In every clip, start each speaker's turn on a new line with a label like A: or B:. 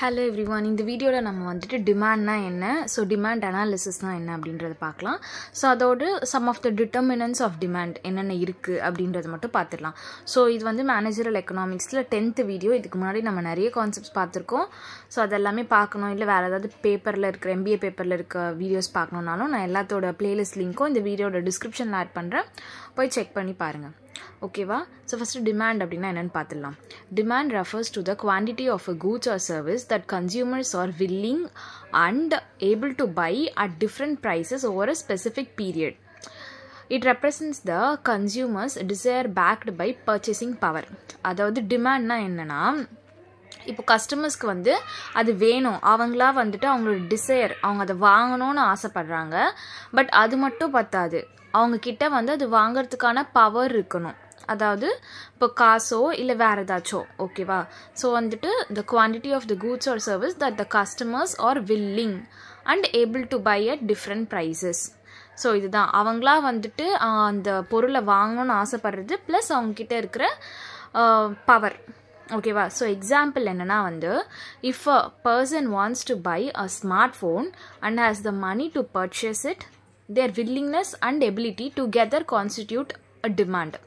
A: Hello everyone, in the video நம்ம வந்துட்டு டிமாண்ட்னா என்ன, ஸோ டிமாண்ட் அனாலிசிஸ்னா என்ன அப்படின்றத பார்க்கலாம். ஸோ அதோடு some of the determinants of demand என்னென்ன இருக்குது அப்படின்றத மட்டும் பார்த்துடலாம். ஸோ இது வந்து மேனேஜரல் எக்கனாமிக்ஸில் 10th வீடியோ. இதுக்கு முன்னாடி நம்ம நிறைய கான்செப்ட்ஸ் பார்த்துருக்கோம். ஸோ அதெல்லாமே பார்க்கணும், இல்லை வேறு ஏதாவது பேப்பரில் இருக்கிற MBA பேப்பரில் இருக்க வீடியோஸ் பார்க்கணுன்னாலும் நான் எல்லாத்தோட பிளேலிஸ்ட் லிங்க்கும் இந்த வீடியோட டிஸ்கிரிப்ஷனில் ஆட் பண்ணுறேன், போய் செக் பண்ணி பாருங்கள். ஓகேவா? ஸோ ஃபஸ்ட்டு டிமாண்ட் அப்படின்னா என்னென்னு பார்த்துடலாம். Demand refers to the quantity of a goods or service that consumers are willing and able to buy at different prices over a specific period. It represents the consumer's desire backed by purchasing power. அதாவது டிமாண்ட்னா என்னென்னா, இப்போ கஸ்டமர்ஸ்க்கு வந்து அது வேணும், அவங்களா வந்துட்டு அவங்களோட டிசையர், அவங்க அதை வாங்கணும்னு ஆசைப்படுறாங்க. பட் அது மட்டும் பத்தாது, அவங்கக்கிட்ட வந்து அது வாங்கிறதுக்கான பவர் இருக்கணும். அதாவது இப்போ காசோ இல்லை வேறு ஏதாச்சோ. ஓகேவா? ஸோ வந்துட்டு the quantity of the goods or service that the customers are willing and able to buy at different prices. So இதுதான் அவங்களா வந்துட்டு அந்த பொருளை வாங்கணும்னு ஆசைப்படுறது ப்ளஸ் அவங்கக்கிட்ட இருக்கிற பவர். ஓகேவா? ஸோ எக்ஸாம்பிள் என்னென்னா வந்து, if a person wants to buy a smart phone and has the money to purchase it, their willingness and ability together constitute a demand.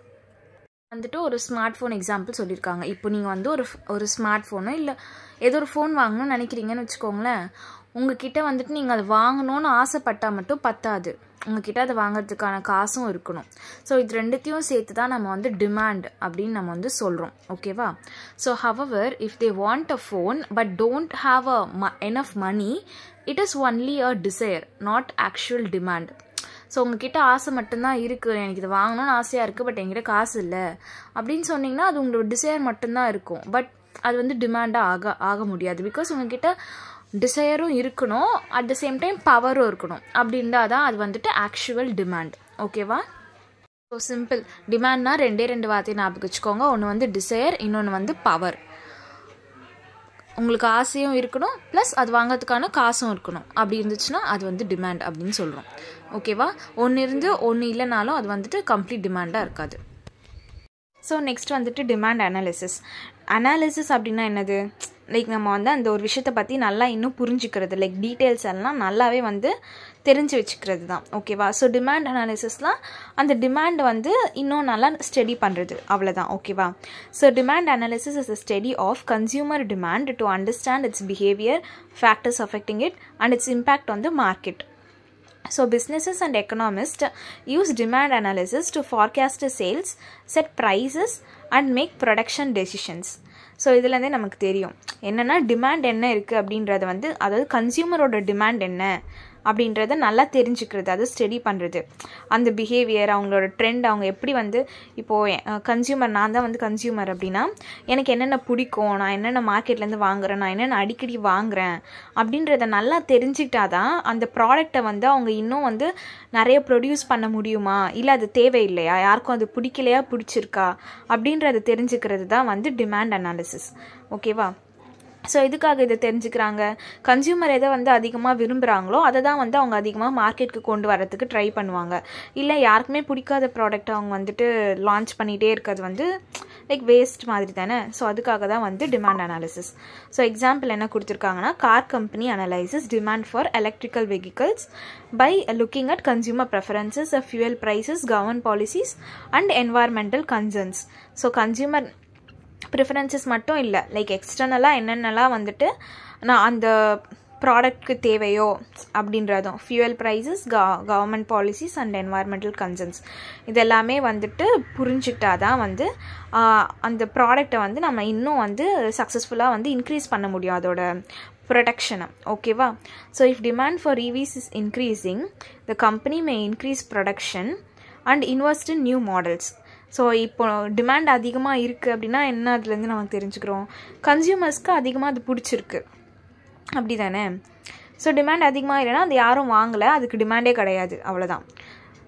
A: வந்துட்டு ஒரு ஸ்மார்ட் ஃபோன் எக்ஸாம்பிள் சொல்லியிருக்காங்க. இப்போ நீங்கள் வந்து ஒரு ஸ்மார்ட் ஃபோனோ இல்லை ஏதோ ஒரு ஃபோன் வாங்கணும்னு நினைக்கிறீங்கன்னு வச்சுக்கோங்களேன். உங்ககிட்ட வந்துட்டு நீங்கள் அதை வாங்கணும்னு ஆசைப்பட்டால் மட்டும் பத்தாது, உங்ககிட்ட அதை வாங்கிறதுக்கான காசும் இருக்கணும். ஸோ இது ரெண்டுத்தையும் சேர்த்து தான் நம்ம வந்து டிமாண்ட் அப்படின்னு நம்ம வந்து சொல்கிறோம். ஓகேவா? So however if they want a phone but don't have enough money, it is only a desire, not actual demand. So உங்ககிட்ட ஆசை மட்டும்தான் இருக்குது, எனக்கு இதை வாங்கணும்னு ஆசையாக இருக்குது, பட் என்கிட்ட காசு இல்லை அப்படின்னு சொன்னிங்கன்னா அது உங்களோட டிசைர் மட்டும்தான் இருக்கும். பட் அது வந்து டிமாண்டாக ஆக முடியாது. பிகாஸ் உங்ககிட்ட டிசையரும் இருக்கணும், அட் த சேம் டைம் பவரும் இருக்கணும். அப்படின்னா தான் அது வந்துட்டு ஆக்சுவல் டிமாண்ட். ஓகேவா? So simple. டிமாண்ட்னா ரெண்டு வார்த்தையை ஞாபகம் வச்சுக்கோங்க. ஒன்று வந்து டிசையர், இன்னொன்று வந்து பவர். உங்களுக்கு ஆசையும் இருக்கணும் ப்ளஸ் அது வாங்கிறதுக்கான காசும் இருக்கணும். அப்படி இருந்துச்சுன்னா அது வந்து டிமாண்ட் அப்படின்னு சொல்கிறோம். ஓகேவா? ஒன்று இருந்து ஒன்று இல்லைனாலும் அது வந்துட்டு கம்ப்ளீட் டிமாண்டாக இருக்காது. ஸோ நெக்ஸ்ட் வந்துட்டு டிமாண்ட் அனாலிசிஸ். அனாலிசிஸ் அப்படின்னா என்னது? லைக் நம்ம வந்து அந்த ஒரு விஷயத்தை பற்றி நல்லா இன்னும் புரிஞ்சுக்கிறது, லைக் டீட்டெயில்ஸ் எல்லாம் நல்லாவே வந்து தெரிஞ்சு வச்சுக்கிறது தான். ஓகேவா? ஸோ டிமாண்ட் அனாலிசிஸ்லாம் அந்த டிமாண்ட் வந்து இன்னும் நல்லா ஸ்டடி பண்ணுறது, அவ்வளோதான். ஓகேவா? So demand analysis is a study of consumer demand to understand its behavior, factors affecting it and its impact on the market. So businesses and economists use demand analysis to forecast the sales, set prices and make production decisions. So இதுலேருந்தே நமக்கு தெரியும் என்னென்னா demand என்ன இருக்குது அப்படின்றத வந்து, அதாவது கன்சியூமரோட demand என்ன அப்படின்றத நல்லா தெரிஞ்சுக்கிறது, அது ஸ்டடி பண்ணுறது. அந்த பிஹேவியர், அவங்களோட ட்ரெண்ட், அவங்க எப்படி வந்து இப்போது கன்சியூமர், நான் தான் வந்து கன்சியூமர் அப்படின்னா எனக்கு என்னென்ன பிடிக்கும், நான் என்னென்ன மார்க்கெட்லேருந்து வாங்குகிறேன், நான் என்னென்ன அடிக்கடி வாங்குகிறேன் அப்படின்றத நல்லா தெரிஞ்சுக்கிட்டா தான் அந்த ப்ராடக்டை வந்து அவங்க இன்னும் வந்து நிறைய ப்ரொடியூஸ் பண்ண முடியுமா, இல்லை அது தேவையில்லையா, யாருக்கும் அது பிடிக்கலையா பிடிச்சிருக்கா அப்படின்றத தெரிஞ்சுக்கிறது தான் வந்து டிமாண்ட் அனாலிசிஸ். ஓகேவா? ஸோ எதுக்காக இதை தெரிஞ்சுக்கிறாங்க? கன்சியூமர் எதை வந்து அதிகமாக விரும்புகிறாங்களோ அதை தான் வந்து அவங்க அதிகமாக மார்க்கெட்டுக்கு கொண்டு வரதுக்கு ட்ரை பண்ணுவாங்க. இல்லை யாருக்குமே பிடிக்காத ப்ராடக்ட் அவங்க வந்துட்டு லான்ச் பண்ணிகிட்டே இருக்கிறது வந்து லைக் வேஸ்ட் மாதிரி தானே. ஸோ அதுக்காக தான் வந்து டிமாண்ட் அனாலிசிஸ். ஸோ எக்ஸாம்பிள் என்ன கொடுத்துருக்காங்கன்னா, car company analyses demand for electrical vehicles by looking at consumer preferences, fuel prices, government policies and environmental concerns. So consumer preferences மட்டும் இல்லை, லைக் எக்ஸ்டர்னலாக என்னென்னலாம் வந்துட்டு நான் அந்த ப்ராடக்ட்க்கு தேவையோ அப்படின்றதும், fuel prices, government policies and environmental concerns, இதெல்லாமே வந்துட்டு புரிஞ்சுக்கிட்டா தான் வந்து அந்த ப்ராடக்டை வந்து நம்ம இன்னும் வந்து சக்ஸஸ்ஃபுல்லாக வந்து இன்க்ரீஸ் பண்ண முடியும் அதோட ப்ரொடக்ஷனை. ஓகேவா? So if demand for EVs is increasing, the company May increase production and invest in new models. So இப்போ டிமாண்ட் அதிகமாக இருக்குது அப்படின்னா என்ன, அதுலேருந்து நமக்கு தெரிஞ்சுக்கிறோம் கன்சியூமர்ஸ்க்கு அதிகமாக அது பிடிச்சிருக்கு, அப்படி தானே? ஸோ டிமாண்ட் அதிகமாக இல்லைன்னா அது யாரும் வாங்கலை, அதுக்கு டிமாண்டே கிடையாது, அவ்வளோதான்.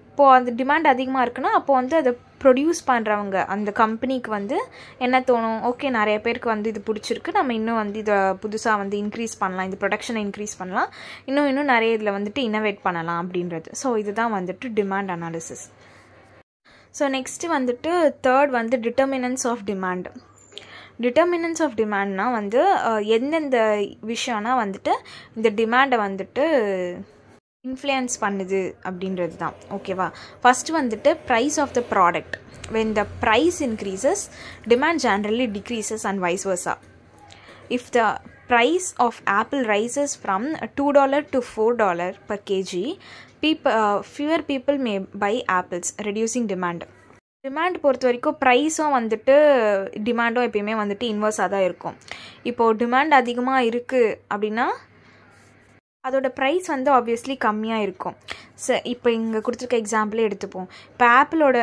A: இப்போது அந்த டிமாண்ட் அதிகமாக இருக்குன்னா அப்போ வந்து அதை ப்ரொடியூஸ் பண்ணுறவங்க அந்த கம்பெனிக்கு வந்து என்ன தோணும், ஓகே நிறைய பேருக்கு வந்து இது பிடிச்சிருக்கு, நம்ம இன்னும் வந்து இதை புதுசாக வந்து இன்க்ரீஸ் பண்ணலாம், இந்த ப்ரொடக்ஷனை இன்க்ரீஸ் பண்ணலாம், இன்னும் நிறைய இதில் வந்துட்டு இன்னோவேட் பண்ணலாம் அப்படின்றது. ஸோ இதுதான் வந்துட்டு டிமாண்ட் அனாலிசிஸ். ஸோ நெக்ஸ்ட்டு வந்துட்டு தேர்ட் வந்து determinants of demand. Determinants of டிமாண்ட்னா வந்து எந்தெந்த விஷயம்னா வந்துட்டு இந்த டிமாண்டை வந்துட்டு இன்ஃப்ளூயன்ஸ் பண்ணுது அப்படின்றது தான். ஓகேவா? ஃபஸ்ட்டு வந்துட்டு price of the product. when the price increases, demand generally decreases and vice versa. If the price of apple rises from $2 to $4 per kg, fewer people may buy apples, reducing demand. Demand பொறுத்த வரைக்கும் ப்ரைஸும் வந்துட்டு டிமாண்டும் எப்பயுமே வந்துட்டு இன்வர்ஸாக தான் இருக்கும். இப்போது demand அதிகமாக இருக்குது அப்படின்னா அதோட ப்ரைஸ் வந்து ஆப்வியஸ்லி கம்மியாக இருக்கும். இப்போ இங்கே கொடுத்துருக்க எக்ஸாம்பிளே எடுத்துப்போம். இப்போ ஆப்பிளோட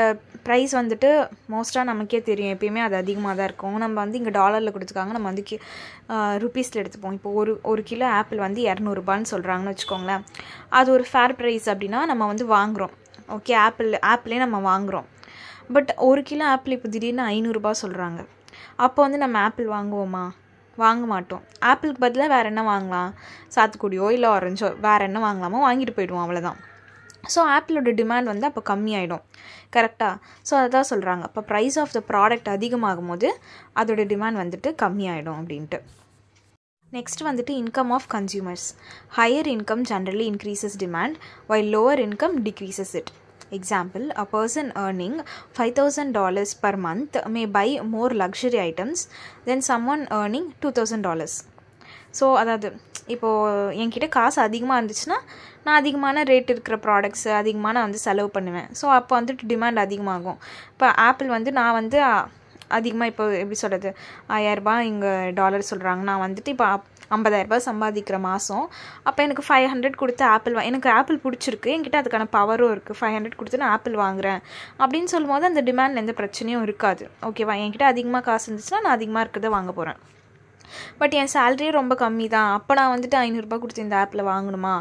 A: ப்ரைஸ் வந்துட்டு மோஸ்ட்டாக நமக்கே தெரியும், எப்பயுமே அது அதிகமாக தான் இருக்கும். நம்ம வந்து இங்கே டாலரில் கொடுத்துருக்காங்க, நம்ம வந்து ருபீஸில் எடுத்துப்போம். இப்போ ஒரு கிலோ ஆப்பிள் வந்து 200 சொல்கிறாங்கன்னு வச்சுக்கோங்களேன். அது ஒரு ஃபேர் ப்ரைஸ் அப்படின்னா நம்ம வந்து வாங்குகிறோம். ஓகே, ஆப்பிளே நம்ம வாங்குகிறோம். பட் ஒரு கிலோ ஆப்பிள் இப்போ திடீர்னு 500 சொல்கிறாங்க. அப்போ வந்து நம்ம ஆப்பிள் வாங்குவோமா? வாங்க மாட்டோம். ஆப்பிளுக்கு பதிலாக வேறு என்ன வாங்கலாம்? சாத்துக்குடியோ இல்லை ஆரஞ்சோ வேறு என்ன வாங்கலாமோ வாங்கிட்டு போய்டுவோம், அவ்வளோதான். ஸோ ஆப்பிளோட டிமாண்ட் வந்து அப்போ கம்மியாயிடும். கரெக்டாக? ஸோ அதுதான் சொல்கிறாங்க, அப்போ ப்ரைஸ் ஆஃப் த ப்ராடக்ட் அதிகமாகும் போது அதோட டிமாண்ட் வந்துட்டு கம்மியாயிடும் அப்படின்ட்டு. நெக்ஸ்ட் வந்துட்டு income of consumers. Higher income generally increases demand while lower income decreases it. Example, a person earning $5,000 per month may buy more luxury items than someone earning $2,000. So அதாவது இப்போது என்கிட்ட காசு அதிகமாக இருந்துச்சுன்னா நான் அதிகமான ரேட் இருக்கிற ப்ராடக்ட்ஸு அதிகமாக நான் வந்து செலவு பண்ணுவேன். ஸோ அப்போ வந்துட்டு டிமாண்ட் அதிகமாகும். இப்போ ஆப்பிள் வந்து நான் வந்து அதிகமாக இப்போ எப்படி சொல்கிறது, 1000 இங்கே டாலர் சொல்கிறாங்க, நான் வந்துட்டு இப்போ 50,000 சம்பாதிக்கிற மாதம். அப்போ எனக்கு 500 கொடுத்து ஆப்பிள் எனக்கு ஆப்பிள் பிடிச்சிருக்கு, என்கிட்ட அதுக்கான பவரும் இருக்குது, 500 கொடுத்து நான் ஆப்பிள் வாங்குகிறேன் அப்படின்னு சொல்லும்போது அந்த டிமாண்டில் எந்த பிரச்சனையும் இருக்காது. ஓகேவா? என்கிட்ட அதிகமாக காசு இருந்துச்சுன்னா நான் அதிகமாக இருக்கிறத வாங்க போகிறேன். பட் என் சேலரியே ரொம்ப கம்மி தான், அப்போ நான் வந்துட்டு 500 கொடுத்து இந்த ஆப்பில் வாங்கணுமா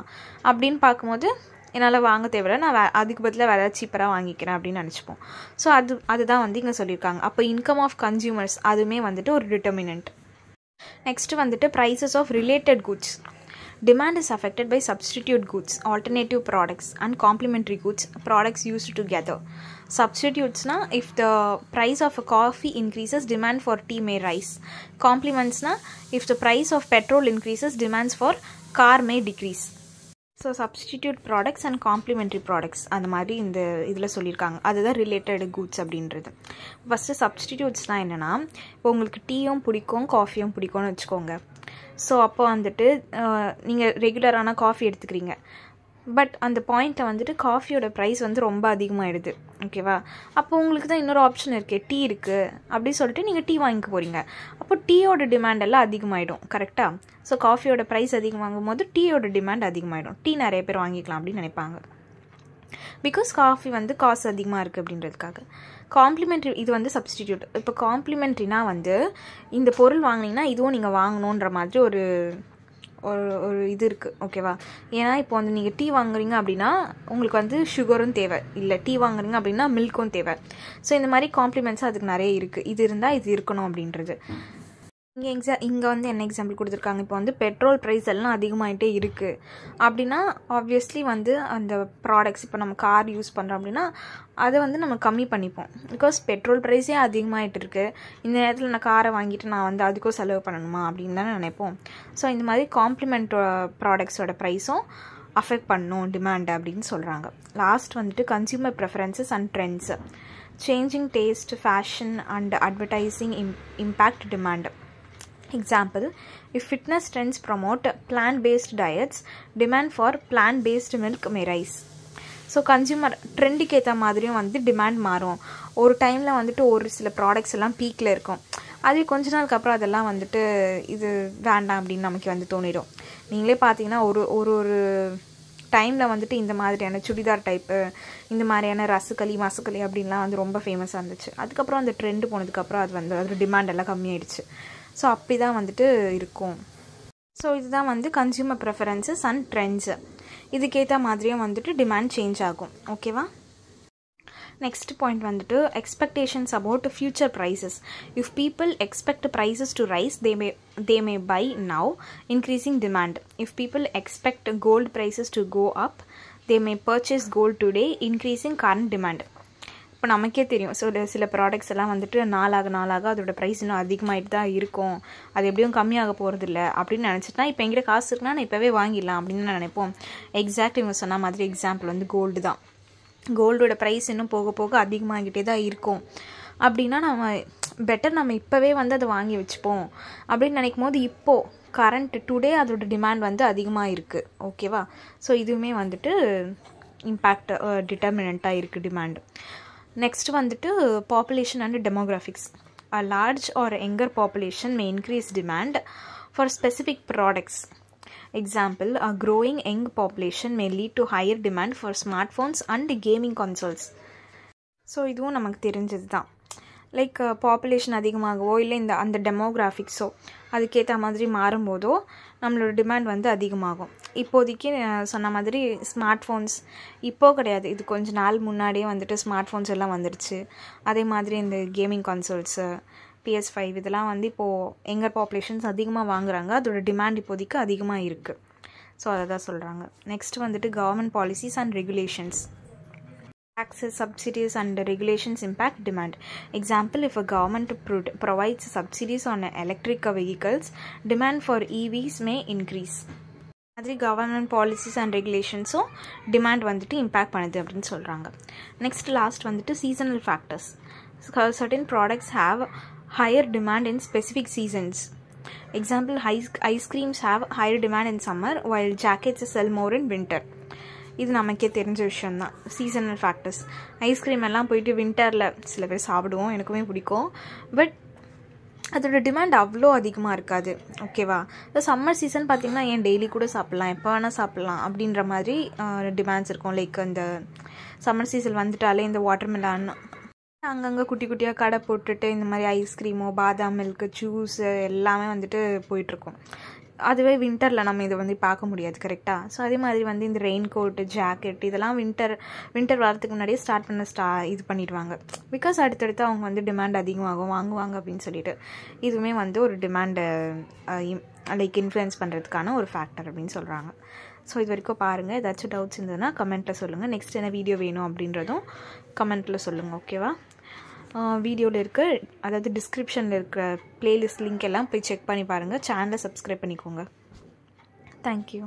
A: அப்படின்னு பார்க்கும்போது என்னால் வாங்க தேவையில்ல, நான் அதுக்கு பதிலாக வேறு ஏதாவது சீப்பராக வாங்கிக்கிறேன் அப்படின்னு நினச்சிப்போம். ஸோ அதுதான் வந்து இங்கே சொல்லியிருக்காங்க. அப்போ இன்கம் ஆஃப் கன்சியூமர்ஸ் அதுவுமே வந்துட்டு ஒரு டிட்டர்மினன்ட். நெக்ஸ்ட்டு வந்துட்டு prices of related goods. Demand is affected by substitute goods, alternative products and complementary goods, products used together. Substitutes na, if the price of a coffee increases, demand for tea may rise. Complements na, if the price of petrol increases, demands for car may decrease. So substitute products and complementary products அந்த மாதிரி இந்த இதில் சொல்லியிருக்காங்க. அதுதான் related goods அப்படின்றது. First சப்ஸ்டிடியூட்ஸ்னால் என்னென்னா, இப்போ உங்களுக்கு டீயும் பிடிக்கும் காஃபியும் பிடிக்கும்னு வச்சுக்கோங்க. ஸோ அப்போ வந்துட்டு நீங்கள் ரெகுலரான காஃபி எடுத்துக்கிறீங்க. பட் அந்த பாயிண்ட்டை வந்துட்டு காஃபியோட ப்ரைஸ் வந்து ரொம்ப அதிகமாகிடுது. ஓகேவா? அப்போ உங்களுக்கு தான் இன்னொரு ஆப்ஷன் இருக்குது, டீ இருக்குது அப்படின்னு சொல்லிட்டு நீங்கள் டீ வாங்கிக்க போகிறீங்க. அப்போ டீயோட டிமாண்ட் எல்லாம் அதிகமாகிடும். கரெக்டாக? ஸோ காஃபியோட ப்ரைஸ் அதிகமாகும் போது டீயோட டிமாண்ட் அதிகமாகிடும். டீ நிறைய பேர் வாங்கிக்கலாம் அப்படின்னு நினைப்பாங்க. பிகாஸ் காஃபி வந்து காசு அதிகமாக இருக்குது அப்படின்றதுக்காக. காம்ப்ளிமெண்ட்ரி இது வந்து சப்ஸ்டிடியூட். இப்போ காம்ப்ளிமெண்ட்ரினா வந்து இந்த பொருள் வாங்கினீங்கன்னா இதுவும் நீங்கள் வாங்கணுன்ற மாதிரி ஒரு இது இருக்குது. ஓகேவா? ஏன்னா இப்போ வந்து நீங்கள் டீ வாங்குறீங்க அப்படின்னா உங்களுக்கு வந்து சுகரும் தேவை, இல்லை டீ வாங்குறீங்க அப்படின்னா மில்க்கும் தேவை. ஸோ இந்த மாதிரி காம்ப்ளிமெண்ட்ஸ் அதுக்கு நிறைய இருக்குது. இது இருந்தால் இது இருக்கணும் அப்படின்றது. இங்கே வந்து என்ன எக்ஸாம்பிள் கொடுத்துருக்காங்க, இப்போ வந்து பெட்ரோல் ப்ரைஸ் எல்லாம் அதிகமாகிட்டே இருக்குது அப்படின்னா ஆப்வியஸ்லி வந்து அந்த ப்ராடக்ட்ஸ், இப்போ நம்ம கார் யூஸ் பண்ணுறோம் அப்படின்னா அதை வந்து நம்ம கம்மி பண்ணிப்போம். பிகாஸ் பெட்ரோல் ப்ரைஸே அதிகமாகிட்டு இருக்குது, இந்த நேரத்தில் நான் காரை வாங்கிட்டு நான் வந்து அதுக்கும் செலவு பண்ணணுமா அப்படின்னு தானே நினைப்போம். ஸோ இந்த மாதிரி காம்ப்ளிமெண்ட் ப்ராடக்ட்ஸோட ப்ரைஸும் அஃபெக்ட் பண்ணும் டிமாண்ட் அப்படின்னு சொல்கிறாங்க. லாஸ்ட் வந்துட்டு consumer preferences and trends. Changing taste, fashion and advertising impact demand. Example, if fitness trends promote plant-based diets, demand for plant-based milk may rise. So consumer ட்ரெண்டுக்கு ஏற்ற மாதிரியும் வந்து டிமாண்ட் மாறும். ஒரு டைமில் வந்துட்டு ஒரு சில ப்ராடக்ட்ஸ் எல்லாம் பீக்கில் இருக்கும், அது கொஞ்ச நாளுக்கு அப்புறம் அதெல்லாம் வந்துட்டு இது வேண்டாம் அப்படின்னு நமக்கு வந்து தோணிடும். நீங்களே பார்த்தீங்கன்னா ஒரு டைமில் வந்துட்டு இந்த மாதிரியான சுடிதார் டைப்பு, இந்த மாதிரியான ரசக்களி மசக்களி அப்படின்லாம் வந்து ரொம்ப ஃபேமஸாக இருந்துச்சு. அதுக்கப்புறம் அந்த ட்ரெண்டு போனதுக்கப்புறம் அது வந்து அதோட டிமாண்ட் எல்லாம் கம்மியாயிடுச்சு. ஸோ அப்படி தான் வந்துட்டு இருக்கும். ஸோ இதுதான் வந்து கன்சியூமர் ப்ரெஃபரன்சஸ் அண்ட் ட்ரெண்ட்ஸு. இதுக்கேற்ற மாதிரியும் வந்துட்டு டிமாண்ட் சேஞ்ச் ஆகும். ஓகேவா? நெக்ஸ்ட் பாயிண்ட் வந்துட்டு expectations about future prices. If people expect prices to rise, they may buy now, increasing demand. If people expect gold prices to go up, they may purchase gold today, increasing current demand. இப்போ நமக்கே தெரியும். So சில products எல்லாம் வந்துட்டு நாளாக அதோட price இன்னும் அதிகமாகிட்டு தான் இருக்கும், அது எப்படியும் கம்மியாக போகிறதில்ல அப்படின்னு நினச்சிட்டா இப்போ எங்கிட்ட காசு இருக்குன்னா நான் இப்போவே வாங்கிடலாம் அப்படின்னு நினைப்போம். எக்ஸாக்ட் இவங்க சொன்ன மாதிரி எக்ஸாம்பிள் வந்து கோல்டு தான். கோல்டோட ப்ரைஸ் இன்னும் போக போக அதிகமாகிட்டே தான் இருக்கும். அப்படின்னா நம்ம பெட்டர் நம்ம இப்போவே வந்து அதை வாங்கி வச்சுப்போம் அப்படின்னு நினைக்கும் போது இப்போது கரண்ட் டுடே அதோட டிமாண்ட் வந்து அதிகமாக இருக்குது. ஓகேவா? ஸோ இதுவுமே வந்துட்டு இம்பேக்ட் டிட்டர்மினண்ட்டாக இருக்குது டிமாண்ட். நெக்ஸ்ட் வந்துட்டு population and demographics. A large or younger population may increase demand for specific products. Example, a growing young population may lead to higher demand for smartphones and gaming consoles. So இதுவும் நமக்கு தெரிஞ்சது தான். Like population அதிகமாகவோ இல்லை அந்த டெமோகிராஃபிக்ஸோ அதுக்கேற்ற மாதிரி மாறும்போதோ நம்மளோட டிமாண்ட் வந்து அதிகமாகும். இப்போதைக்கு சொன்ன மாதிரி ஸ்மார்ட் ஃபோன்ஸ் இப்போது கிடையாது, இது கொஞ்சம் நாள் முன்னாடியே வந்துட்டு ஸ்மார்ட் ஃபோன்ஸ் எல்லாம் வந்துடுச்சு. அதே மாதிரி இந்த கேமிங் கன்சோல்ஸு PS5 இதெல்லாம் வந்து இப்போது யங்கர் பாப்புலேஷன்ஸ் அதிகமாக வாங்குறாங்க, அதோட டிமாண்ட் இப்போதைக்கு அதிகமாக இருக்குது. ஸோ அதை தான் சொல்கிறாங்க. நெக்ஸ்ட் வந்துட்டு government policies and regulations. Taxes, subsidies and regulations impact demand. Example, if a government provides subsidies on electric vehicles, demand for EVs may increase. மாதிரி கவர்மெண்ட் பாலிசிஸ் அண்ட் ரெகுலேஷன்ஸும் டிமாண்ட் வந்துட்டு impact பண்ணுது அப்படின்னு சொல்கிறாங்க. Next last வந்துட்டு seasonal factors. Certain products have higher demand in specific seasons. Example, ice creams have higher demand in summer while jackets sell more in winter. இது நமக்கே தெரிஞ்ச விஷயந்தான். Seasonal factors. Ice cream எல்லாம் போயிட்டு வின்டரில் சில பேர் சாப்பிடுவோம், எனக்குமே பிடிக்கும். பட் அதோட டிமாண்ட் அவ்வளோ அதிகமாக இருக்காது. ஓகேவா? இப்போ சம்மர் சீசன் பார்த்திங்கன்னா ஏன் டெய்லி கூட சாப்பிட்லாம், எப்போ வேணால் சாப்பிட்லாம் அப்படின்ற மாதிரி டிமாண்ட்ஸ் இருக்கும். லைக் அந்த சம்மர் சீசன் வந்துட்டாலே இந்த வாட்டர்மெலான் அங்கங்கே குட்டி குட்டியாக கடை போட்டுட்டு இந்த மாதிரி ஐஸ்கிரீமோ பாதாம் மில்க்கு ஜூஸு எல்லாமே வந்துட்டு போயிட்டுருக்கும். அதுவே வின்டரில் நம்ம இதை வந்து பார்க்க முடியாது. கரெக்டாக? ஸோ அதே மாதிரி வந்து இந்த ரெயின் கோட்டு ஜாக்கெட் இதெல்லாம் வின்டர் வரதுக்கு முன்னாடியே ஸ்டார்ட் பண்ண இது பண்ணிடுவாங்க. பிகாஸ் அடுத்தடுத்து அவங்க வந்து டிமாண்ட் அதிகமாகும், வாங்குவாங்க அப்படின்னு சொல்லிட்டு. இதுவுமே வந்து ஒரு டிமாண்டை லைக் இன்ஃப்ளூயன்ஸ் பண்ணுறதுக்கான ஒரு ஃபேக்டர் அப்படின்னு சொல்கிறாங்க. ஸோ இது வரைக்கும் பாருங்கள். ஏதாச்சும் டவுட்ஸ் இருந்ததுன்னா கமெண்ட்டில் சொல்லுங்கள். நெக்ஸ்ட் என்ன வீடியோ வேணும் அப்படின்றதும் கமெண்ட்டில் சொல்லுங்கள். ஓகேவா? வீடியோவில் இருக்க அதாவது டிஸ்கிரிப்ஷனில் இருக்கிற பிளேலிஸ்ட் லிங்க் எல்லாம் போய் செக் பண்ணி பாருங்கள். சேனலை சப்ஸ்கிரைப் பண்ணிக்கோங்க. தேங்க்யூ.